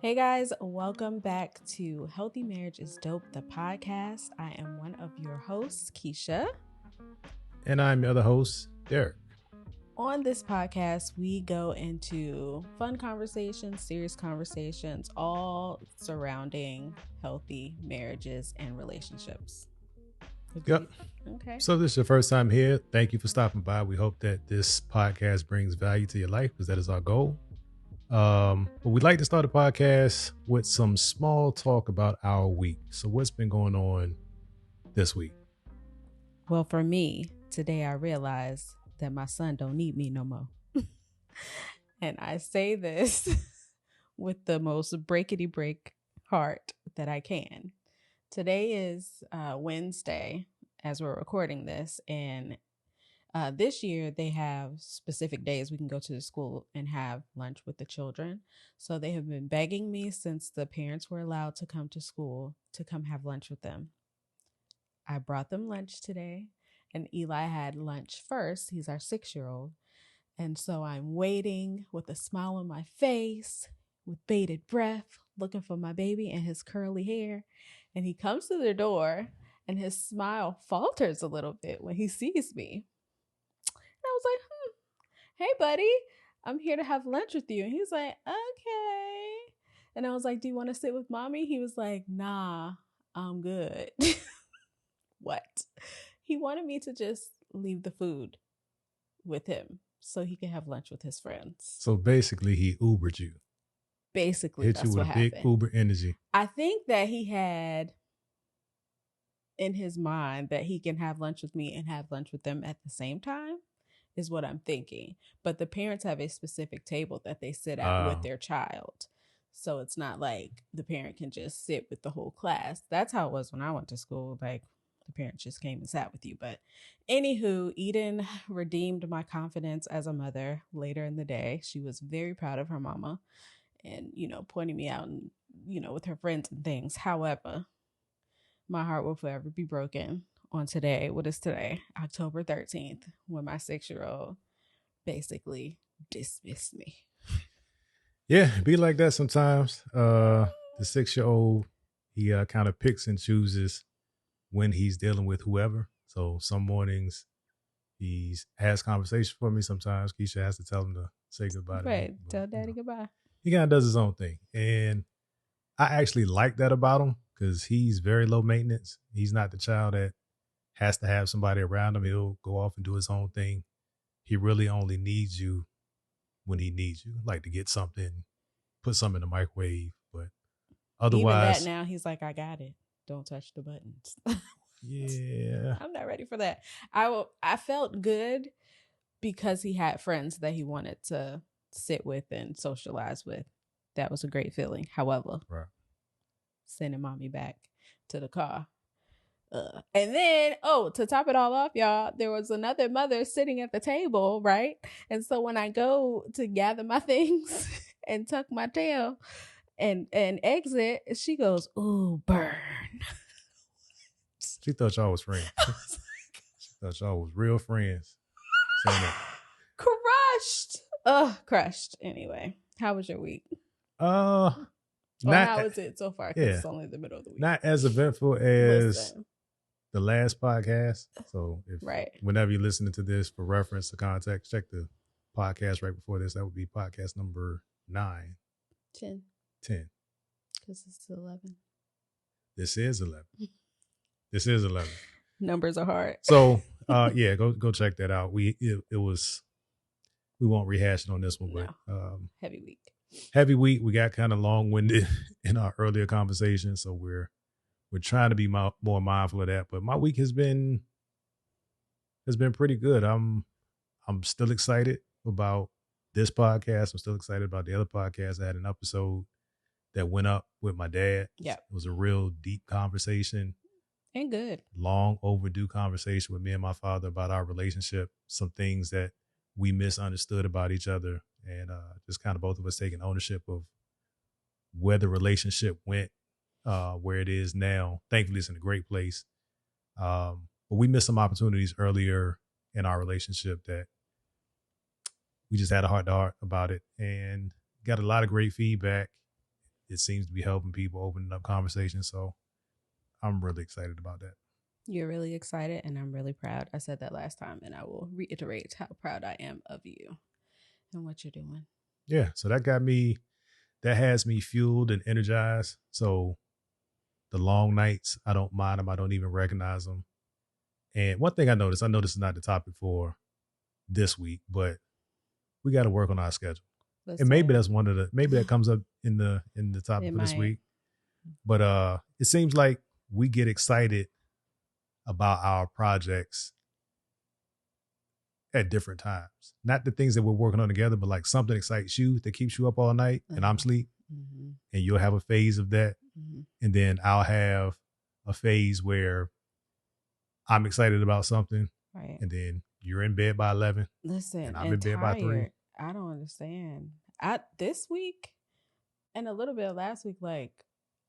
Hey guys, welcome back to Healthy Marriage is Dope, the podcast. I am one of your hosts, Keisha. And I'm your other host, Derek. On this podcast, we go into fun conversations, serious conversations, all surrounding healthy marriages and relationships. Agreed? Yep. Okay. So this is your first time here. Thank you for stopping by. We hope that this podcast brings value to your life because that is our goal. But we'd like to start a podcast with some small talk about our week. So what's been going on this week? Well, for me, today I realized that my son don't need me no more. And I say this with the most breakity break heart that I can. Today is Wednesday as we're recording this, and this year they have specific days we can go to the school and have lunch with the children. So they have been begging me since the parents were allowed to come to school to come have lunch with them. I brought them lunch today, and Eli had lunch first. He's our 6-year-old. And so I'm waiting with a smile on my face, with bated breath, looking for my baby and his curly hair. And he comes to the door, and his smile falters a little bit when he sees me. And I was like, hey, buddy, I'm here to have lunch with you. And he's like, okay. And I was like, do you want to sit with mommy? He was like, nah, I'm good. What? He wanted me to just leave the food with him so he could have lunch with his friends. So basically he Ubered you. Basically, Hit that's you with what a happened. big Uber energy. I think that he had in his mind that he can have lunch with me and have lunch with them at the same time is what I'm thinking. But the parents have a specific table that they sit at with their child. So it's not like the parent can just sit with the whole class. That's how it was when I went to school. Like, the parents just came and sat with you. But anywho, Eden redeemed my confidence as a mother later in the day. She was very proud of her mama and, pointing me out and, with her friends and things. However, my heart will forever be broken on today. What is today? October 13th, when my 6-year-old basically dismissed me. Yeah, be like that sometimes. The 6-year-old, he kind of picks and chooses when he's dealing with whoever. So some mornings he has conversation for me. Sometimes Keisha has to tell him to say goodbye to me. Right. Tell daddy goodbye. He kind of does his own thing. And I actually like that about him because he's very low maintenance. He's not the child that has to have somebody around him. He'll go off and do his own thing. He really only needs you when he needs you, like to get something, put something in the microwave. But otherwise, even that now, he's like, I got it. Don't touch the buttons. Yeah. I'm not ready for that. I felt good because he had friends that he wanted to sit with and socialize with. That was a great feeling. However, sending mommy back to the car. And then, to top it all off, y'all, there was another mother sitting at the table, right? And so when I go to gather my things and tuck my tail and exit, she goes, "Ooh, burn." She thought y'all was friends. She thought y'all was real friends. Crushed. Crushed. Anyway, how was your week? How is it so far? Because Yeah, it's only the middle of the week. Not as eventful as the last podcast. So whenever you're listening to this, for reference to context, check the podcast right before this. That would be podcast number 9. 10. Because it's 11. This is 11. This is 11. Numbers are hard. So yeah, go check that out. We won't rehash it on this one, but heavy week. Heavy week. We got kind of long-winded in our earlier conversation, so we're trying to be more mindful of that. But my week has been pretty good. I'm still excited about this podcast. I'm still excited about the other podcast. I had an episode that went up with my dad. Yeah, it was a real deep conversation. And good. Long overdue conversation with me and my father about our relationship, some things that we misunderstood about each other, and just kind of both of us taking ownership of where the relationship went, where it is now. Thankfully, it's in a great place. But we missed some opportunities earlier in our relationship that we just had a heart-to-heart about it, and got a lot of great feedback. it seems to be helping people, opening up conversations. So I'm really excited about that. You're really excited, and I'm really proud. I said that last time, and I will reiterate how proud I am of you and what you're doing. Yeah. So that has me fueled and energized. So the long nights, I don't mind them. I don't even recognize them. And one thing I know this is not the topic for this week, but we got to work on our schedule. And maybe that's maybe that comes up in the topic for this week. But it seems like we get excited about our projects at different times. Not the things that we're working on together, but like something excites you that keeps you up all night and I'm asleep. Mm-hmm. And you'll have a phase of that. Mm-hmm. And then I'll have a phase where I'm excited about something. Right. And then you're in bed by 11. Listen, and I'm in bed by 3. I don't understand. This week and a little bit of last week, like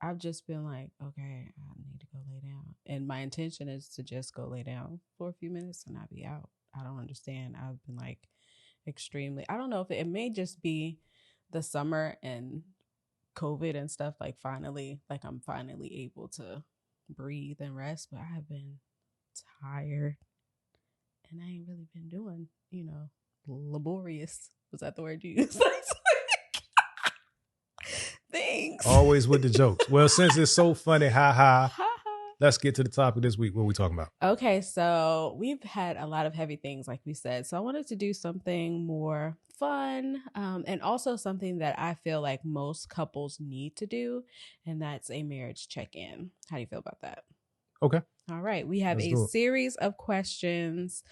I've just been like, okay, I need to go lay down. And my intention is to just go lay down for a few minutes and I'll be out. I don't understand. I've been like extremely, I don't know if it may just be the summer and COVID and stuff, like I'm finally able to breathe and rest, but I have been tired and I ain't really been doing, laborious. Was that the word you used? Thanks. Always with the jokes. Well, since it's so funny, ha. Let's get to the topic this week. What are we talking about? Okay, so we've had a lot of heavy things, like we said. So I wanted to do something more fun and also something that I feel like most couples need to do, and that's a marriage check-in. How do you feel about that? Okay. All right. We have a series of questions.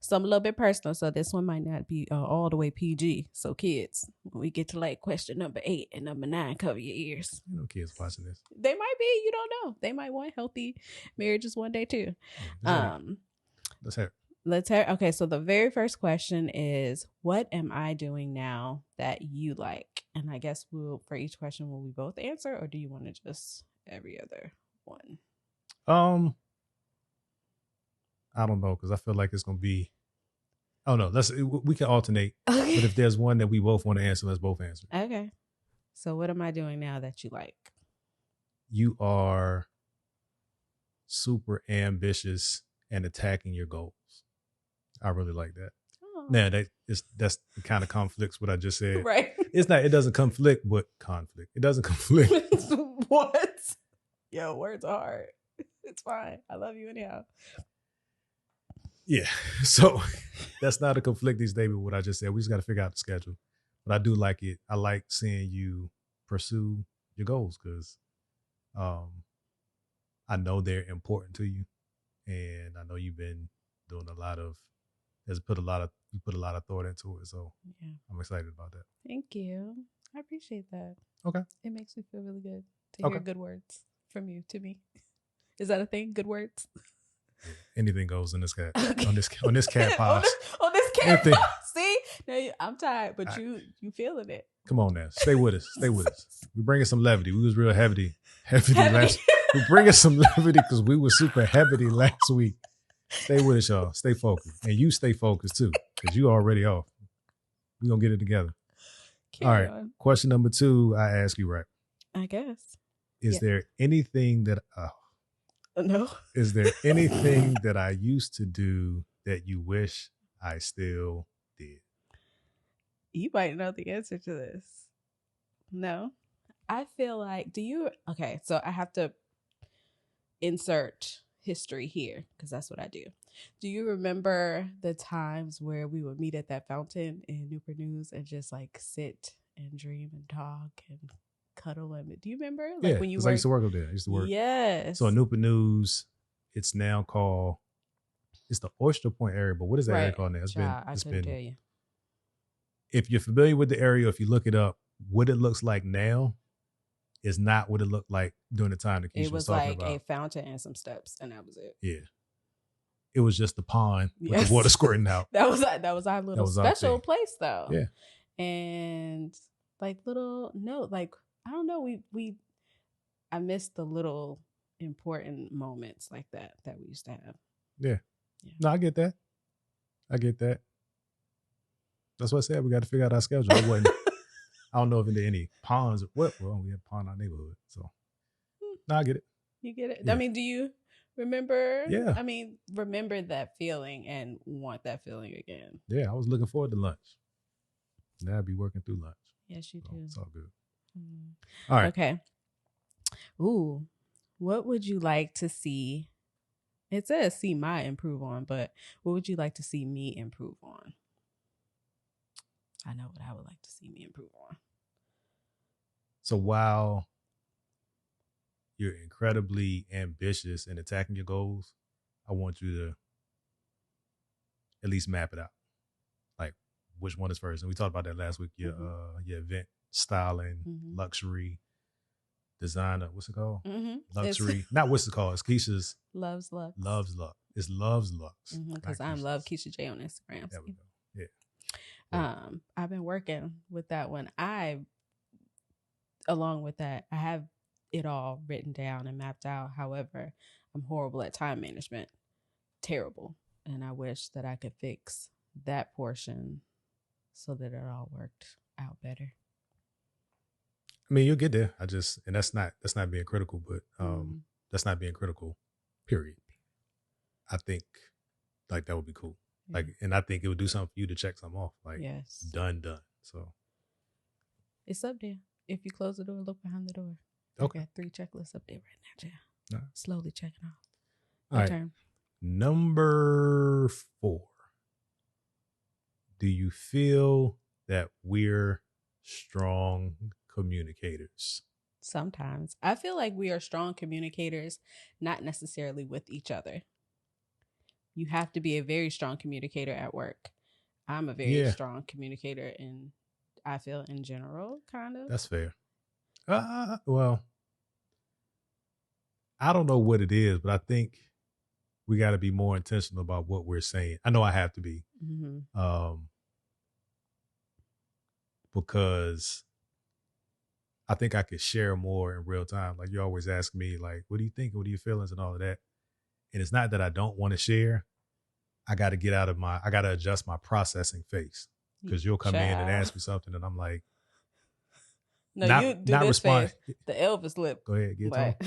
Some a little bit personal, so this one might not be all the way PG. So kids, when we get to like question number 8 and number 9, cover your ears. No kids watching this. They might be. You don't know. They might want healthy marriages one day too. Let's hear it. Okay, so the very first question is, what am I doing now that you like? And I guess for each question, will we both answer, or do you want to just every other one? I don't know, because I feel like it's gonna be. Oh no, we can alternate. Okay. But if there's one that we both want to answer, let's both answer. Okay. So what am I doing now that you like? You are super ambitious and attacking your goals. I really like that. Oh. Now that's kind of conflicts what I just said. Right. It doesn't conflict, but conflict. It doesn't conflict. What? Yo, words are hard. It's fine. I love you anyhow. Yeah. So that's not a conflicting statement, what I just said. We just got to figure out the schedule. But I do like it. I like seeing you pursue your goals because I know they're important to you. And I know you've been doing you put a lot of thought into it. So yeah. I'm excited about that. Thank you. I appreciate that. Okay. It makes me feel really good to hear good words from you to me. Is that a thing? Good words? Yeah, anything goes in this cat. Okay. On this cat pod. on this cat pod. See? Now I'm tired, but you feeling it. Come on now. Stay with us. We're bringing some levity. We was real heavy last. We're bringing some levity because we were super heavy last week. Stay with us, y'all. Stay focused. And you stay focused too, because you already off. We're going to get it together. All right. Question number 2, I ask you, right? I guess. Is there anything that... No. Is there anything that I used to do that you wish I still did? You might know the answer to this. No. I feel like, okay, so I have to insert history here because that's what I do. Do you remember the times where we would meet at that fountain in Newport News and just like sit and dream and talk and cuddle? And do you remember? Like when you I used to work up there. I used to work. Yes. So in Newport News, it's now called, it's the Oyster Point area, but what is that area called now? I couldn't tell you. If you're familiar with the area, if you look it up, what it looks like now is not what it looked like during the time that Keisha was talking about. It was like a fountain and some steps, and that was it. Yeah. It was just the pond with the water squirting out. That was our little special place, though. Yeah. And like I don't know, I missed the little important moments like that we used to have. Yeah. No, I get that. That's what I said. We got to figure out our schedule. I I don't know if there are any ponds. Well, we have a pond in our neighborhood, so no, I get it. You get it? Yeah. I mean, do you remember? Yeah. I mean, remember that feeling and want that feeling again. Yeah, I was looking forward to lunch. Now I'd be working through lunch. Yes, you So do. it's all good. Mm. All right. Okay. Ooh, what would you like to see? It says see my improve on, but what would you like to see me improve on? I know what I would like to see me improve on. So while you're incredibly ambitious in attacking your goals, I want you to at least map it out. Like which one is first. And we talked about that last week. Your event styling, luxury, designer. What's it called? Luxury. Not what's it called. It's Keisha's Loves Lux. Loves Lux. It's Loves Lux. Because I'm Love Keisha J on Instagram. There we go. Yeah. I've been working with that one. Along with that, I have it all written down and mapped out. However, I'm horrible at time management. Terrible. And I wish that I could fix that portion so that it all worked out better. I mean, you'll get there. And that's not being critical, but that's not being critical, period. I think like that would be cool. Yeah. Like, and I think it would do something for you to check something off. Like, yes, done. So it's up there. If you close the door, look behind the door. Okay. I got 3 checklists up there right now, Jay. Right. Slowly checking off. All right. Turn. Number 4. Do you feel that we're strong communicators? Sometimes. I feel like we are strong communicators, not necessarily with each other. You have to be a very strong communicator at work. I'm a very strong communicator I feel in general, kind of. That's fair. Well, I don't know what it is, but I think we got to be more intentional about what we're saying. I know I have to be. Because I think I could share more in real time. Like you always ask me, like, what do you think? What are your feelings and all of that? And it's not that I don't want to share. I got to I got to adjust my processing face because you'll come in and ask me something and I'm like, no, you do not this respond. The Elvis lip. Go ahead, get like,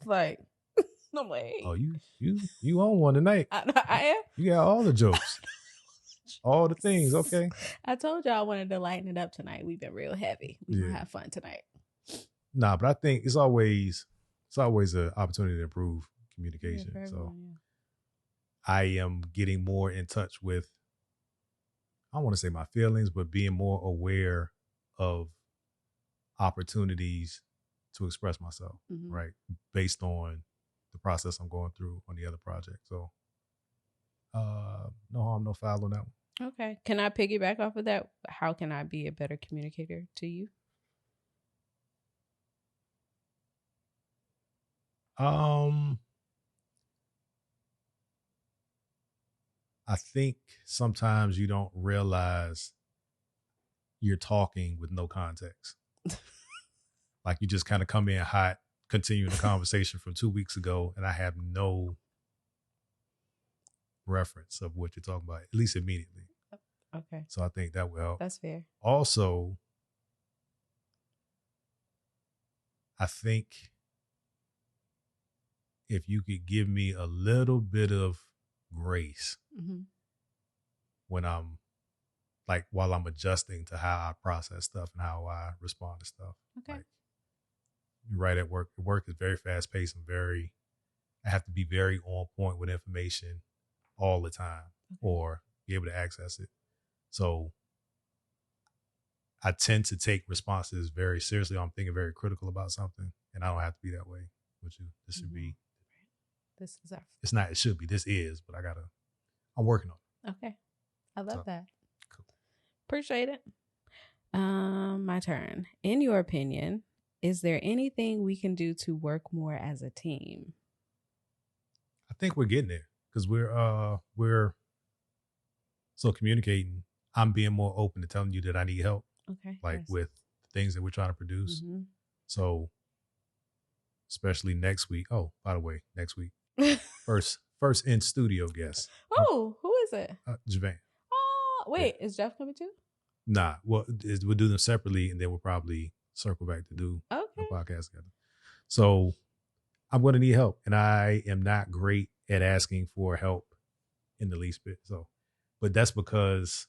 like, I'm like, hey. Oh, you on one tonight? I am. You got all the jokes, all the things. Okay. I told you I wanted to lighten it up tonight. We've been real heavy. We're gonna have fun tonight. Nah, but I think it's always an opportunity to improve communication. So I am getting more in touch with, I don't want to say my feelings, but being more aware of opportunities to express myself, right? Based on the process I'm going through on the other project. So no harm, no foul on that one. Okay. Can I piggyback off of that? How can I be a better communicator to you? I think sometimes you don't realize you're talking with no context. Like you just kind of come in hot, continuing the conversation from 2 weeks ago, and I have no reference of what you're talking about, at least immediately. Okay. So I think that will help. That's fair. Also, I think if you could give me a little bit of grace when I'm like, while I'm adjusting to how I process stuff and how I respond to stuff. Okay. Like, you're right, at work. Work is very fast paced and I have to be very on point with information all the time or be able to access it. So I tend to take responses very seriously. I'm thinking very critical about something, and I don't have to be that way with you. This should be. This is our. It's not. It should be. This is. But I'm working on it. Okay, I love that. Cool. Appreciate it. My turn. In your opinion, is there anything we can do to work more as a team? I think we're getting there because we're so communicating. I'm being more open to telling you that I need help. Okay. Like with things that we're trying to produce. So, especially next week. Oh, by the way, next week, first in studio guest. Oh, who is it? Javan. Oh, wait, is Jeff coming too? Nah, well, we'll do them separately, and then we'll probably circle back to do a Okay. podcast together. So I'm going to need help, and I am not great at asking for help in the least bit. So, but that's because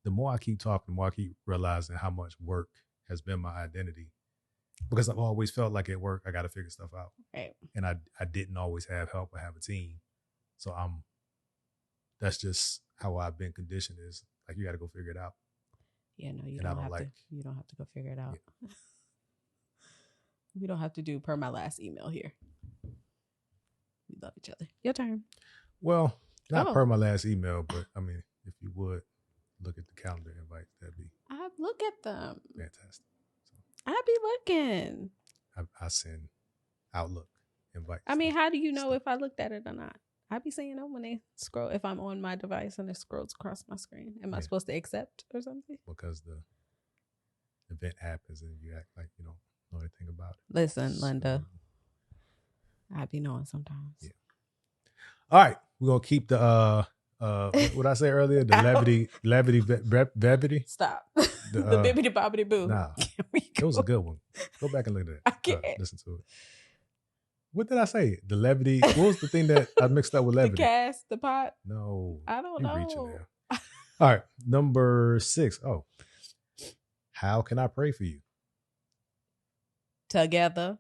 the more I keep talking, the more I keep realizing how much work has been my identity. Because I've always felt like at work I got to figure stuff out, Right. and I didn't always have help or have a team. So that's just how I've been conditioned. Is like you got to go figure it out. Yeah, no, you And I don't don't have like- to. You don't have to go figure it out. Yeah. We don't have to do per my last email here. We love each other. Your turn. Well, not Oh. per my last email, but I mean, if you would look at the calendar invite, that'd be I look at them. fantastic. I be looking. I send Outlook invites. I mean, how do you know if I looked at it or not? I be saying no when they scroll. If I'm on my device and it scrolls across my screen, am I Yeah. supposed to accept or something? Because the event happens and you act like you don't know anything about it. Listen, Linda, I be knowing sometimes. Yeah. All right, we're gonna keep the what I say earlier, the levity. Stop. The, The bibbity bobbity boo. Nah, Can we it was go? a good one. Go back and look at it. I can't. Listen to it. What did I say? The levity. What was the thing that I mixed up with The levity? cast, the pot. No, I don't you reaching know. there. All right, number 6. Oh, how can I pray for you? Together.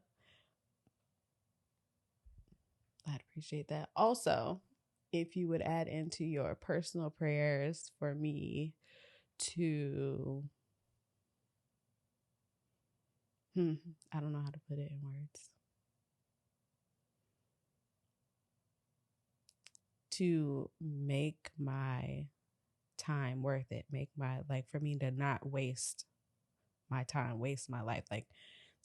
I'd appreciate that. Also, if you would add into your personal prayers for me to I don't know how to put it in words. To make my time worth it. Make my, like, for me to not waste my time, waste my life, like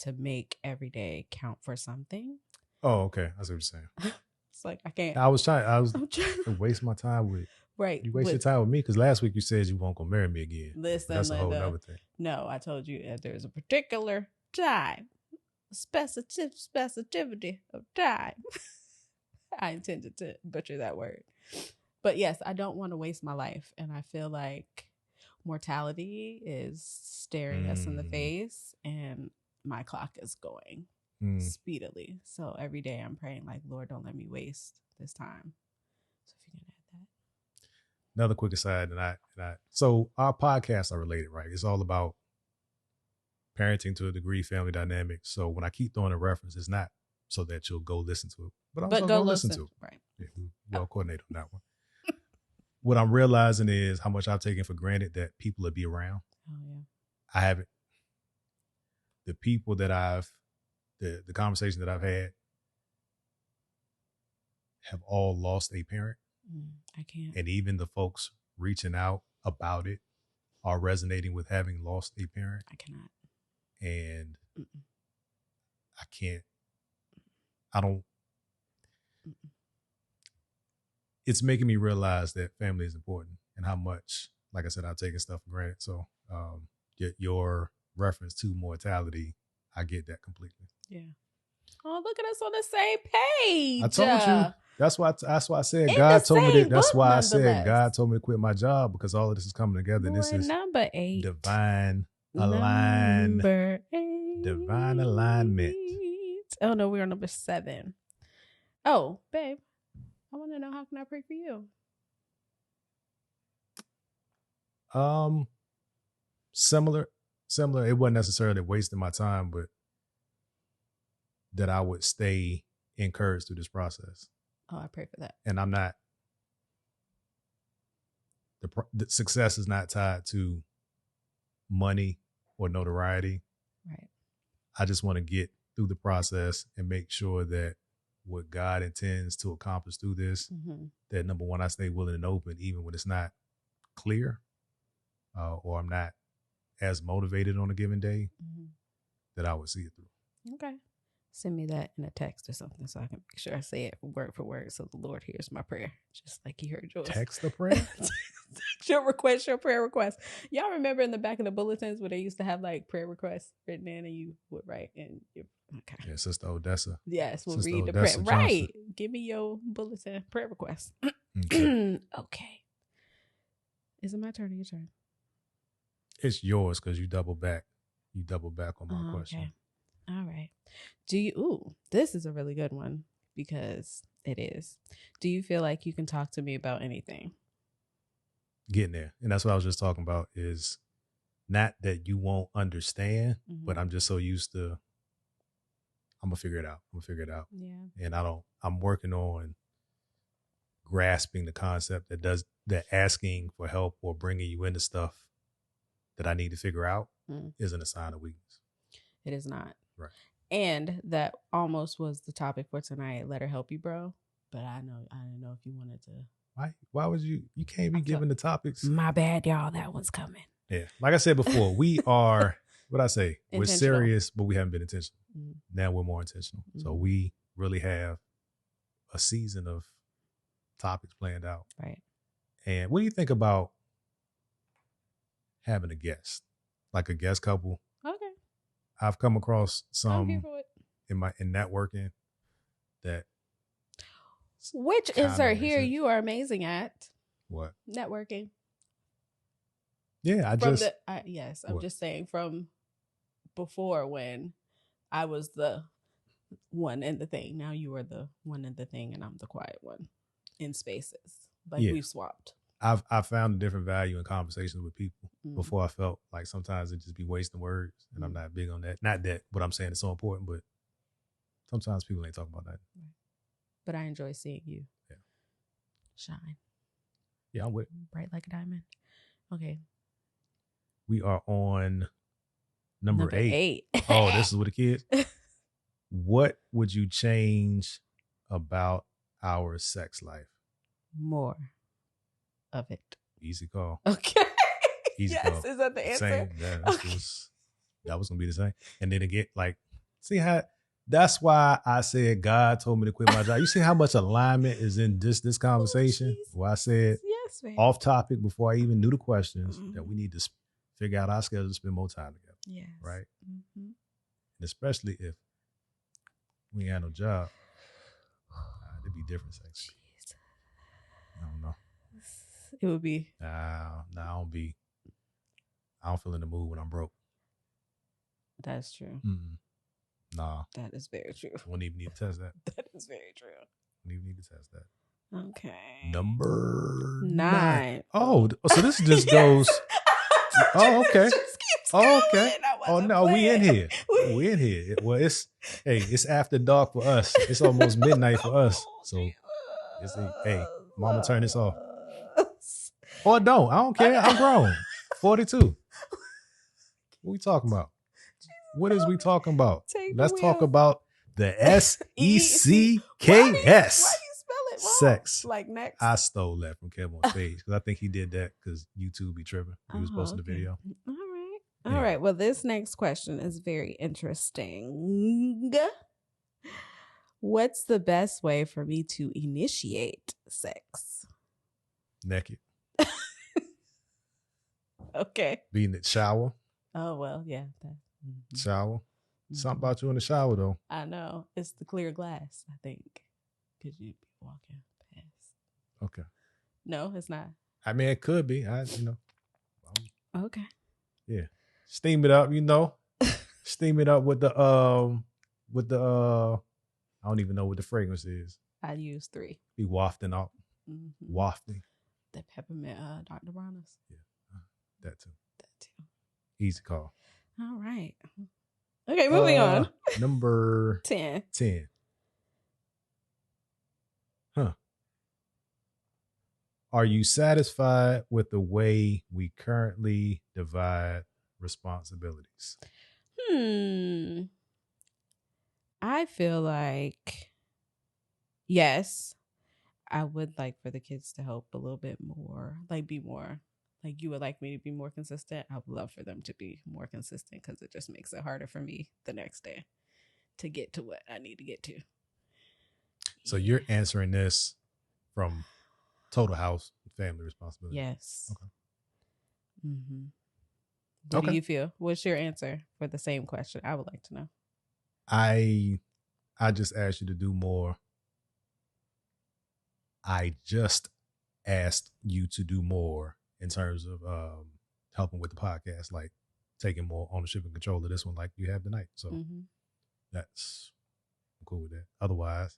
to make every day count for something. Oh, okay. I see what you're saying. It's like I can't. I was trying I'm trying to waste my time with right. you. Waste your time with me because last week you said you won't go marry me again. Listen, That's a whole Linda. nother thing. No, I told you there's a particular time, specificity of time. I intended to butcher that word. But yes, I don't want to waste my life. And I feel like mortality is staring us in the face and my clock is going speedily. So every day I'm praying like, Lord, don't let me waste this time. So if you can add that. Another quick aside, and I so our podcasts are related, right? It's all about parenting to a degree, family dynamics. So when I keep throwing a reference, it's not so that you'll go listen to it, but also go listen to it. Right. Yeah, we'll coordinate on that one. What I'm realizing is how much I've taken for granted that people will be around. Oh yeah. I haven't. The people that the conversation that I've had have all lost a parent. I can't. And even the folks reaching out about it are resonating with having lost a parent. I cannot. And I can't. I don't. It's making me realize that family is important and how much, like I said, I've taken stuff for granted. So your reference to mortality, I get that completely. Yeah. Oh, look at us on the same page. I told you. That's why I said In God the told me same that. That's book, why I said nonetheless. God told me to quit my job because all of this is coming together. And this Boy, is number 8. divine Number 8. divine alignment. Oh no, we're on number 7. Oh, babe, I want to know, how can I pray for you? Similar. It wasn't necessarily wasting my time, but that I would stay encouraged through this process. Oh, I pray for that. And I'm not. The success is not tied to money or notoriety. Right. I just want to get through the process and make sure that what God intends to accomplish through this, that number one, I stay willing and open, even when it's not clear, or I'm not as motivated on a given day, that I would see it through. Okay. Send me that in a text or something so I can make sure I say it word for word so the Lord hears my prayer, just like he heard yours. Text the prayer? Your prayer request. Y'all remember in the back of the bulletins where they used to have like prayer requests written in and you would write and okay. Yeah, Sister Odessa. Yes, Sister read the Odessa prayer. Johnson. Right. Give me your bulletin prayer request. Okay. Okay. Is it my turn or your turn? It's yours because you double back. You double back on my question. Okay. All right. This is a really good one because it is. Do you feel like you can talk to me about anything? Getting there. And that's what I was just talking about is not that you won't understand, but I'm just so used to, I'm going to figure it out. Yeah. And I'm working on grasping the concept that asking for help or bringing you into stuff that I need to figure out isn't a sign of weakness. It is not. Right. And that almost was the topic for tonight. Let her help you, bro. But I didn't know if you wanted to. Why would you can't be giving the topics. My bad, y'all. That one's coming. Yeah. Like I said before, we are, what I say, we're serious, but we haven't been intentional. Now we're more intentional. So we really have a season of topics planned out. Right. And what do you think about having a guest? Like a guest couple? Okay. I've come across some in networking that which insert here you are amazing at. What? Networking. Yeah, I'm just saying from before when I was the one in the thing. Now you are the one in the thing and I'm the quiet one in spaces. Like we've swapped. I've found a different value in conversations with people. Before I felt like sometimes it just be wasting words, and I'm not big on that. Not that what I'm saying is so important, but sometimes people ain't talking about that. But I enjoy seeing you shine. Yeah, I'm with it. Bright like a diamond. Okay. We are on number 8. Oh, this is with the kids. What would you change about our sex life? More of it. Easy call. Okay. Easy yes, call. Is that the answer? Same. That was gonna be the same. And then again, like, see how that's why I said God told me to quit my job. You see how much alignment is in this conversation? Where I said off topic before I even knew the questions that we need to figure out our schedule to spend more time together. Yes. Right. And especially if we ain't had no job, it'd be different sex. I don't know. It would be. I don't feel in the mood when I'm broke. That's true. Nah. That is very true. Won't even need to test that. That is very true. Won't even need to test that. Okay. Number 9. Oh, so this just goes. Oh, okay. Oh, okay. Oh no, we in here. We in here. Well, it's after dark for us. It's almost midnight for us. So hey, mama, turn this off. Or don't. I don't care. I'm grown. 42. What we talking about? What is we talking about? Let's talk about the SECKS. Why you spell it wrong? Sex. Like next. I stole that from Kev on stage because I think he did that because YouTube be tripping. He was posting the video. All right. All right. Well, this next question is very interesting. What's the best way for me to initiate sex? Naked. Okay. Be in the shower. Oh, well, yeah. Shower. Something about you in the shower, though. I know. It's the clear glass, I think. Because you'd be walking past. Okay. No, it's not. I mean, it could be. Okay. Yeah. Steam it up, Steam it up with the I don't even know what the fragrance is. I use 3. Be wafting out. Wafting. The peppermint Dr. Bronner's. Yeah. That too. Easy call. All right. Okay, moving on. Number 10. Huh. Are you satisfied with the way we currently divide responsibilities? I feel like, yes, I would like for the kids to help a little bit more, be more. Like you would like me to be more consistent. I would love for them to be more consistent because it just makes it harder for me the next day to get to what I need to get to. So you're answering this from total house family responsibility? Yes. Okay. What do you feel? What's your answer for the same question? I would like to know. I just asked you to do more. I just asked you to do more in terms of helping with the podcast, like taking more ownership and control of this one, like you have tonight. So that's I'm cool with that. Otherwise,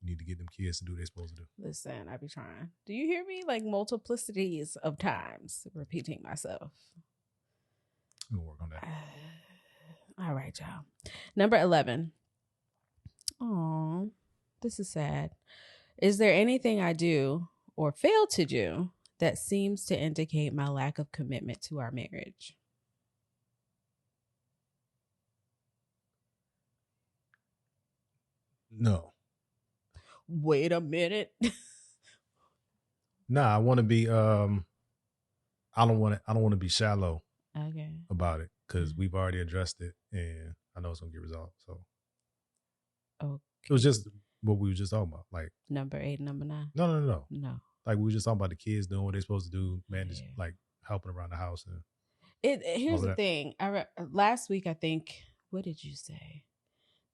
you need to get them kids to do what they're supposed to do. Listen, I be trying. Do you hear me? Like multiplicities of times repeating myself. I'm gonna work on that. All right, y'all. Number 11. Oh, this is sad. Is there anything I do or fail to do that seems to indicate my lack of commitment to our marriage? No. Wait a minute. Nah, I want to be. I don't want to be shallow. Okay. About it because we've already addressed it, and I know it's gonna get resolved. So, okay. It was just what we were just talking about, like number 8, number 9. No. Like we were just talking about the kids doing what they're supposed to do, manage, like helping around the house. And here's the thing. Last week, I think. What did you say?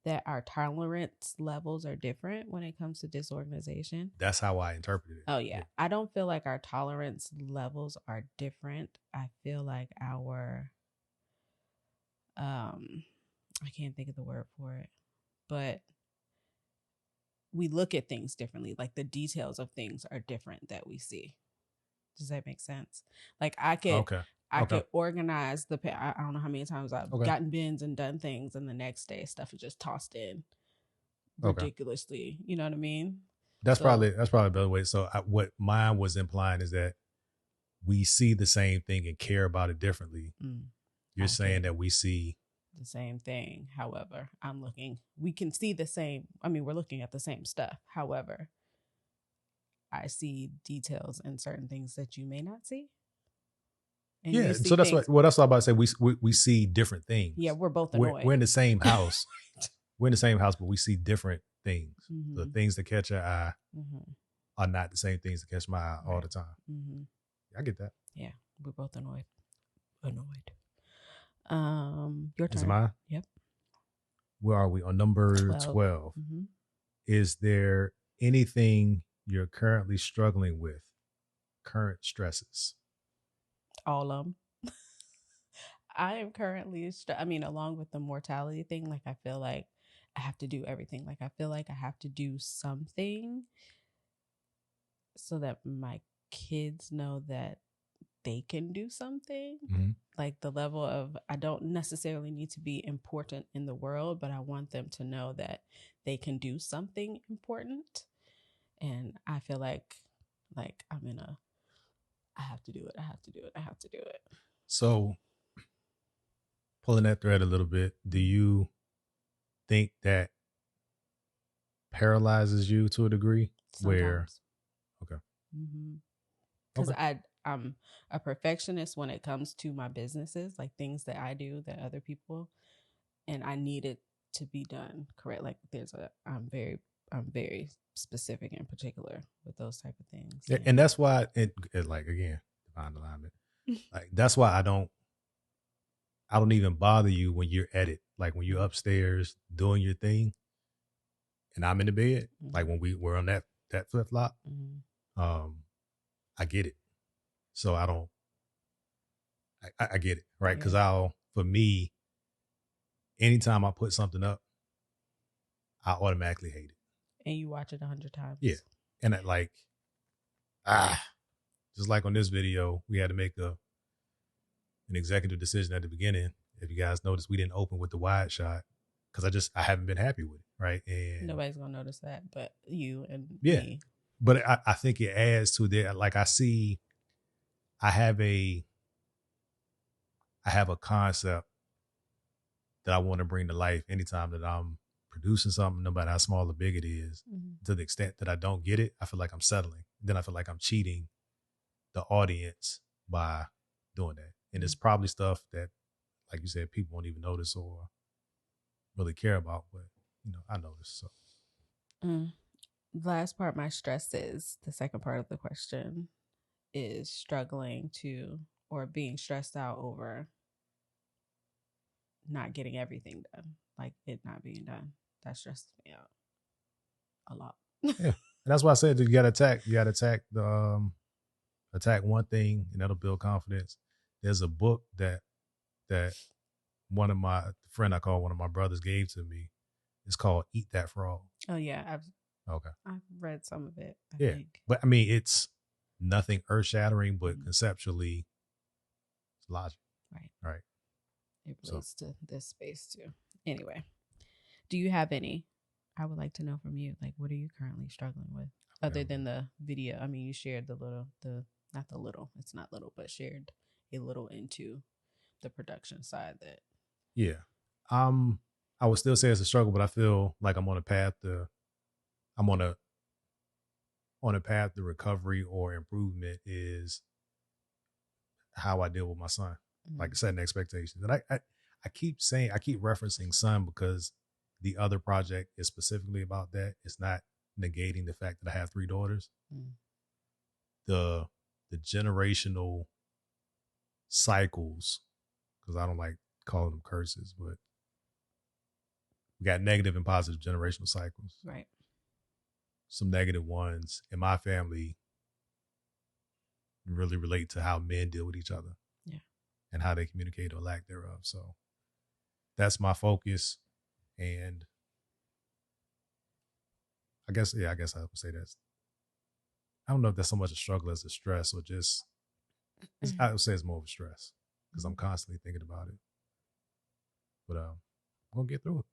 That our tolerance levels are different when it comes to disorganization. That's how I interpreted it. Oh, yeah. I don't feel like our tolerance levels are different. I feel like our, I can't think of the word for it, but we look at things differently. Like the details of things are different that we see. Does that make sense? Like I could organize I don't know how many times I've gotten bins and done things, and the next day stuff is just tossed in ridiculously. You know what I mean? That's probably a better way. So what mine was implying is that we see the same thing and care about it differently. You're saying that we see the same thing. However, we can see the same. I mean, we're looking at the same stuff. However, I see details in certain things that you may not see. And so that's what I'm about to say. We see different things. Yeah, we're both annoyed. We're in the same house. We're in the same house, but we see different things. The things that catch our eye are not the same things that catch my eye all the time. I get that. Yeah, we're both annoyed. Your turn. Is it mine? Yep. Where are we? On number 12. Is there anything you're currently struggling with? Current stresses? All of them. I am currently, along with the mortality thing, like I feel like I have to do everything. Like I feel like I have to do something so that my kids know that they can do something. Like the level of, I don't necessarily need to be important in the world, but I want them to know that they can do something important. And I feel like I'm in a, I have to do it. So pulling that thread a little bit, do you think that paralyzes you to a degree? Sometimes. Because I'm a perfectionist when it comes to my businesses, like things that I do that other people, and I need it to be done correct. Like I'm very specific and particular with those type of things. Yeah, and that's why it like, again, divine alignment. Like that's why I don't even bother you when you're at it. Like when you're upstairs doing your thing and I'm in the bed, like when we're on that flip flop, I get it. So I don't, I get it, right? Because for me, anytime I put something up, I automatically hate it. And you watch it 100 times. Yeah. And just like on this video, we had to make an executive decision at the beginning. If you guys notice, we didn't open with the wide shot because I haven't been happy with it, right? And nobody's gonna notice that, but you and me. But I think it adds to that. Like I have a concept that I want to bring to life anytime that I'm producing something, no matter how small or big it is. To the extent that I don't get it, I feel like I'm settling. Then I feel like I'm cheating the audience by doing that. And it's probably stuff that, like you said, people won't even notice or really care about, but I notice. So last part, my stress is the second part of the question is struggling to or being stressed out over not getting everything done, like it not being done. That stresses me out a lot. Yeah, that's why I said that you got to attack the attack one thing, and that'll build confidence. There's a book that one of my friend I call one of my brothers gave to me. It's called Eat That Frog. Oh yeah, I've read some of it. I think. But I mean, it's nothing earth shattering, but conceptually, it's logic. Right. It relates to this space too. Anyway, do you have any? I would like to know from you. Like, what are you currently struggling with, other than the video? I mean, you shared it's not little, but shared a little into the production side that. Yeah. I would still say it's a struggle, but I feel like I'm on a path to recovery or improvement is how I deal with my son. Like setting expectations. And I keep referencing son because the other project is specifically about that. It's not negating the fact that I have 3 daughters. The generational cycles, because I don't like calling them curses, but we got negative and positive generational cycles. Right. Some negative ones in my family really relate to how men deal with each other. Yeah. And how they communicate or lack thereof. So that's my focus. And I guess I would say that's, I don't know if that's so much a struggle as a stress or just, I would say it's more of a stress because I'm constantly thinking about it. But I'm going to get through it.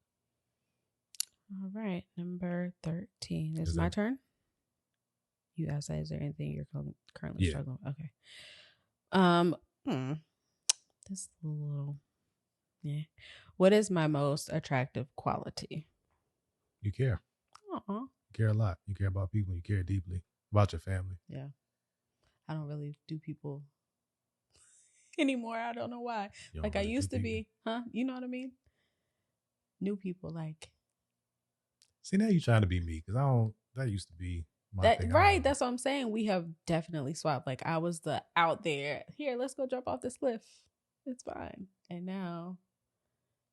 All right. Number 13. Is my turn? You asked, is there anything you're currently struggling with? Okay. This little, What is my most attractive quality? You care. You care a lot. You care about people. You care deeply about your family. Yeah. I don't really do people anymore. I don't know why. Like I used to be. You know what I mean? New people, like. See, now you're trying to be me because that used to be my thing. Right. That's what I'm saying. We have definitely swapped. Like I was the out there. Here, let's go jump off this cliff. It's fine. And now,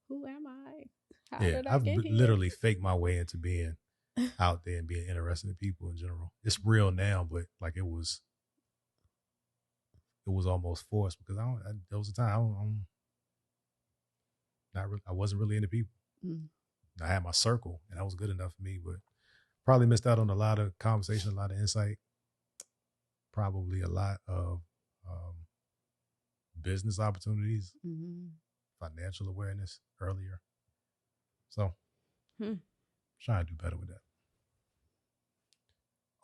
who am I? How did I get here? Literally faked my way into being out there and being interested in people in general. It's real now, but like it was almost forced because there was a time I wasn't really into people. I had my circle and that was good enough for me, but probably missed out on a lot of conversation, a lot of insight, probably a lot of business opportunities, financial awareness earlier. So trying to do better with that.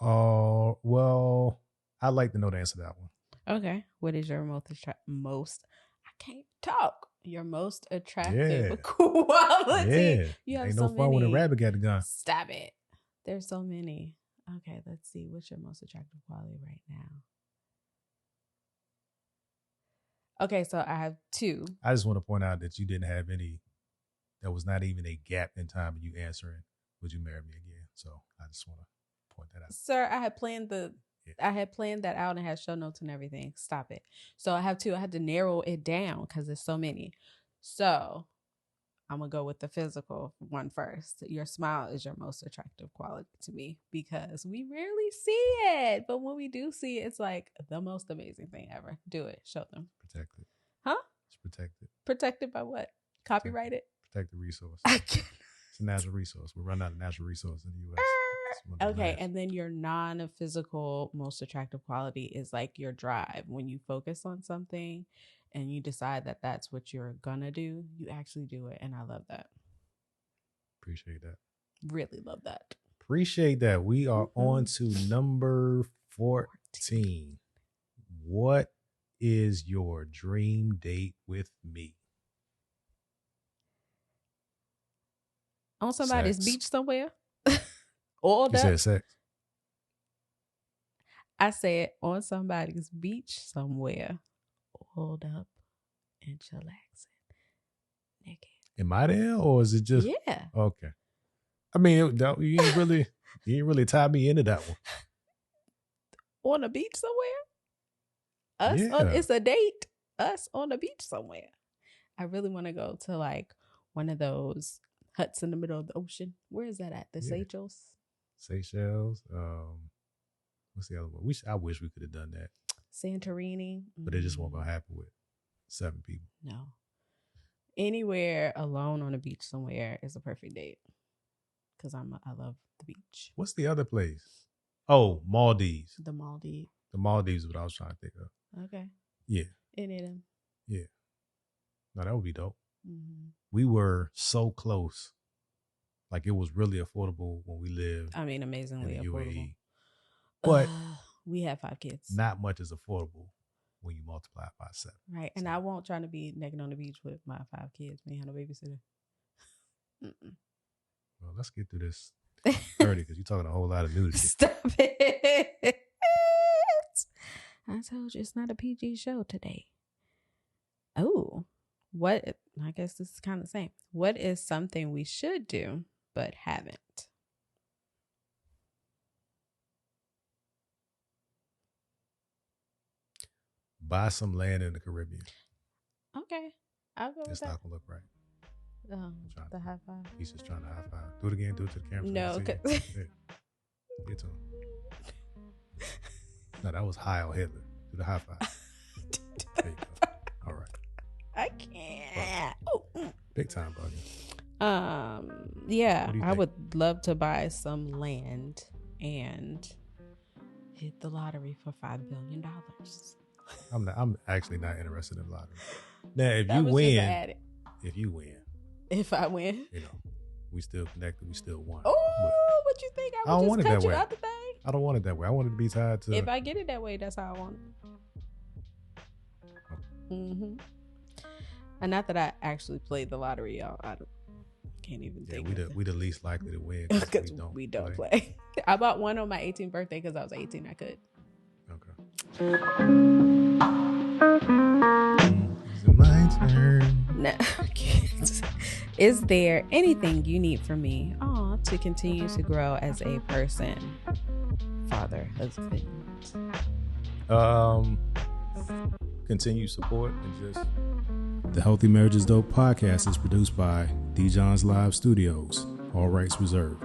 Oh, well, I'd like to know the answer to that one. Okay. What is your I can't talk. Your most attractive quality. Yeah. You have Ain't so no fun many. when a rabbit got the gun. Stop it. There's so many. Okay, let's see. What's your most attractive quality right now? Okay, so I have 2. I just want to point out that you didn't have any. There was not even a gap in time of you answering, would you marry me again? So I just want to point that out. Sir, I had planned that out and had show notes and everything. Stop it. So I have 2. I had to narrow it down because there's so many. So I'm going to go with the physical one first. Your smile is your most attractive quality to me because we rarely see it. But when we do see it, it's like the most amazing thing ever. Do it. Show them. Protect it. Huh? It's protected. Protected by what? Copyrighted? Protect the resource. It's a natural resource. We're running out of natural resources in the U.S. Okay, and then your non-physical most attractive quality is like your drive. When you focus on something and you decide that that's what you're gonna do, you actually do it. And I love that. Appreciate that. Really love that. Appreciate that. We are on to number 14. What is your dream date with me? On somebody's beach somewhere? Oiled up? You said sex. I said on somebody's beach somewhere, oiled up and chillaxing, naked. Am I there, or is it just? Yeah. Okay. I mean, you ain't really tie me into that one. On a beach somewhere? It's a date. Us on a beach somewhere. I really want to go to like one of those huts in the middle of the ocean. Where is that at? The Seychelles? Seychelles. What's the other one? I wish we could have done that. Santorini. But it just won't gonna happen with 7 people. No. Anywhere alone on a beach somewhere is a perfect date. Because I love the beach. What's the other place? Oh, Maldives. The Maldives. The Maldives is what I was trying to think of. Okay. Yeah. Any of them. Yeah. No, that would be dope. Mm-hmm. We were so close. Like it was really affordable when we lived. I mean, amazingly in the affordable. UAE. But we have 5 kids. Not much is affordable when you multiply it by 7. Right. And I won't try to be naked on the beach with my 5 kids. Me and a babysitter. Mm-mm. Well, let's get through this 30 because you're talking a whole lot of nudity. Stop it. I told you it's not a PG show today. Oh, what? I guess this is kind of the same. What is something we should do but haven't? Buy some land in the Caribbean. Okay. I'll go with it's that. not going to look right. The high five. He's just trying to high five. Do it again. Do it to the camera. No. Yeah. Get to him. No, that was Heil Hitler. Do the high five. There you go. All right. I can't. Oh. Big time, buddy. Yeah, I would love to buy some land and hit the lottery for $5 billion. I'm actually not interested in lottery. Now, if you win, if I win, we still connected. We still won. Oh, what you think? I would just cut you out the thing. I don't want it that way. I want it to be tied to. If I get it that way, that's how I want it. Mm-hmm. And not that I actually played the lottery, y'all. I can't even think. We the least likely to win because we don't play. I bought one on my 18th birthday because I was 18. I could. Okay. Is it my turn? No. Is there anything you need from me to continue to grow as a person, father, husband? Continued support and just. The Healthy Marriage is Dope podcast is produced by D. John's Live Studios. All rights reserved.